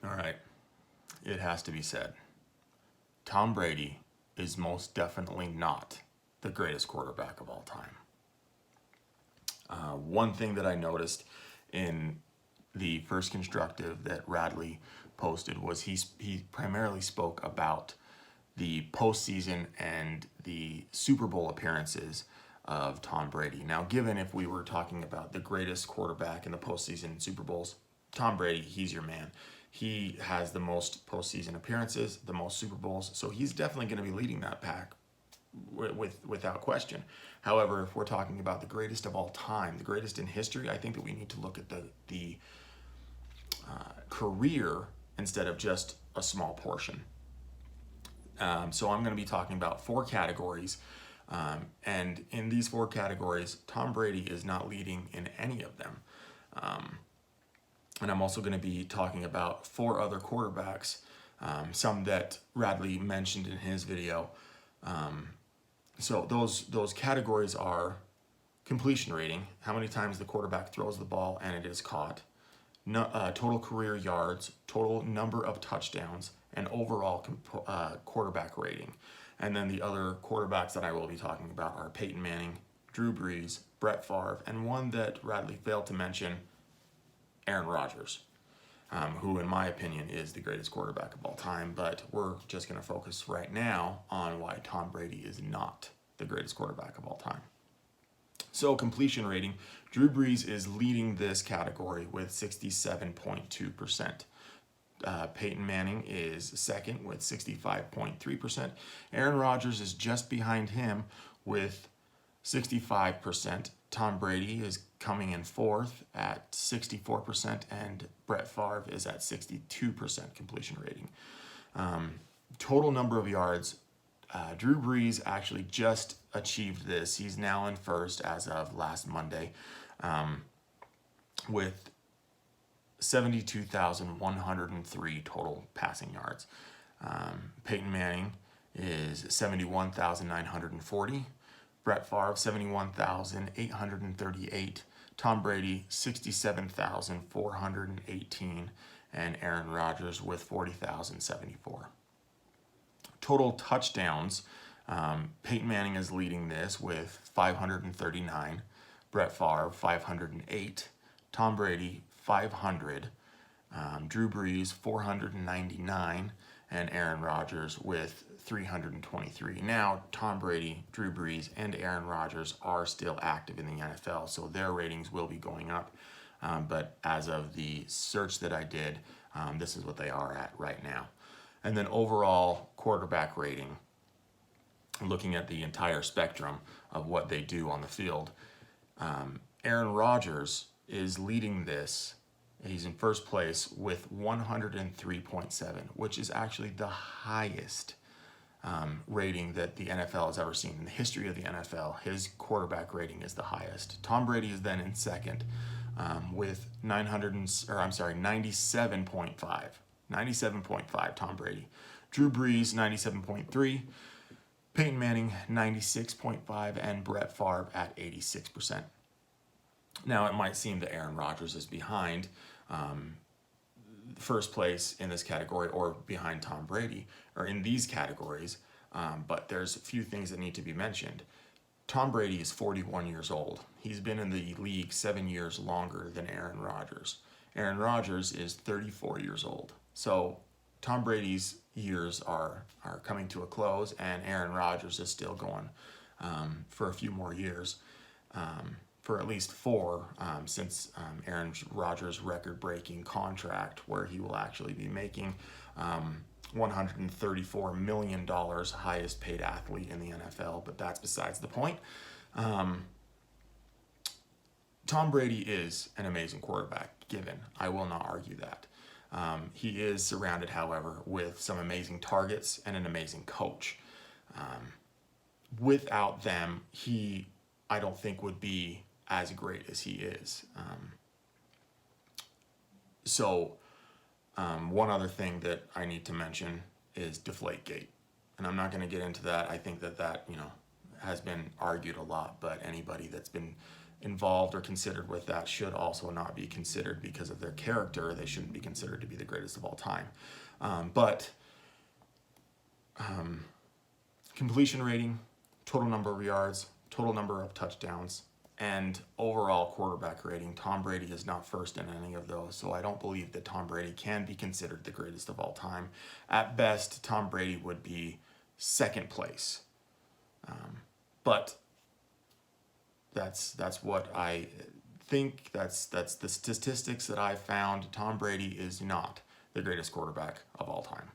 All right, it has to be said. Tom Brady is most definitely not the greatest quarterback of all time. One thing that I noticed in the first constructive that Radley posted was he primarily spoke about the postseason and the Super Bowl appearances of Tom Brady. Now, given if we were talking about the greatest quarterback in the postseason Super Bowls, Tom Brady, he's your man. He has the most postseason appearances, the most Super Bowls, so he's definitely going to be leading that pack without question. However, if we're talking about the greatest of all time, the greatest in history, I think that we need to look at the career instead of just a small portion. So I'm going to be talking about four categories. And in these four categories, Tom Brady is not leading in any of them. And I'm also going to be talking about four other quarterbacks, some that Radley mentioned in his video. So those categories are completion rating, how many times the quarterback throws the ball and it is caught, total career yards, total number of touchdowns, and overall quarterback rating. And then the other quarterbacks that I will be talking about are Peyton Manning, Drew Brees, Brett Favre, and one that Radley failed to mention, Aaron Rodgers, who in my opinion is the greatest quarterback of all time. But we're just going to focus right now on why Tom Brady is not the greatest quarterback of all time. So completion rating, Drew Brees is leading this category with 67.2%. Peyton Manning is second with 65.3%. Aaron Rodgers is just behind him with 65%. Tom Brady is coming in fourth at 64%, and Brett Favre is at 62% completion rating. Total number of yards, Drew Brees actually just achieved this. He's now in first as of last Monday with 72,103 total passing yards. Peyton Manning is 71,940. Brett Favre, 71,838. Tom Brady, 67,418. And Aaron Rodgers with 40,074. Total touchdowns, Peyton Manning is leading this with 539. Brett Favre, 508. Tom Brady, 500. Drew Brees, 499. And Aaron Rodgers with 323. Now, Tom Brady, Drew Brees, and Aaron Rodgers are still active in the NFL, so their ratings will be going up. But as of the search that I did, this is what they are at right now. And then overall quarterback rating, looking at the entire spectrum of what they do on the field, Aaron Rodgers is leading this. He's in first place with 103.7, which is actually the highest rating that the NFL has ever seen in the history of the NFL. His quarterback rating is the highest. Tom Brady is then in second with 97.5. 97.5, Tom Brady. Drew Brees, 97.3. Peyton Manning, 96.5. And Brett Favre at 86%. Now, it might seem that Aaron Rodgers is behind first place in this category or behind Tom Brady or in these categories, but there's a few things that need to be mentioned. Tom Brady is 41 years old. He's been in the league 7 years longer than Aaron Rodgers. Aaron Rodgers is 34 years old. So Tom Brady's years are coming to a close, and Aaron Rodgers is still going for a few more years. For at least four, since Aaron Rodgers' record-breaking contract, where he will actually be making $134 million, highest paid athlete in the NFL, but that's besides the point. Tom Brady is an amazing quarterback, given. I will not argue that. He is surrounded, however, with some amazing targets and an amazing coach. Without them, I don't think, would be as great as he is. One other thing that I need to mention is Deflategate. And I'm not going to get into that. I think that has been argued a lot, but anybody that's been involved or considered with that should also not be considered because of their character. They shouldn't be considered to be the greatest of all time. But completion rating, total number of yards, total number of touchdowns, and overall quarterback rating, Tom Brady is not first in any of those. So I don't believe that Tom Brady can be considered the greatest of all time. At best, Tom Brady would be second place. But that's what I think. That's the statistics that I found. Tom Brady is not the greatest quarterback of all time.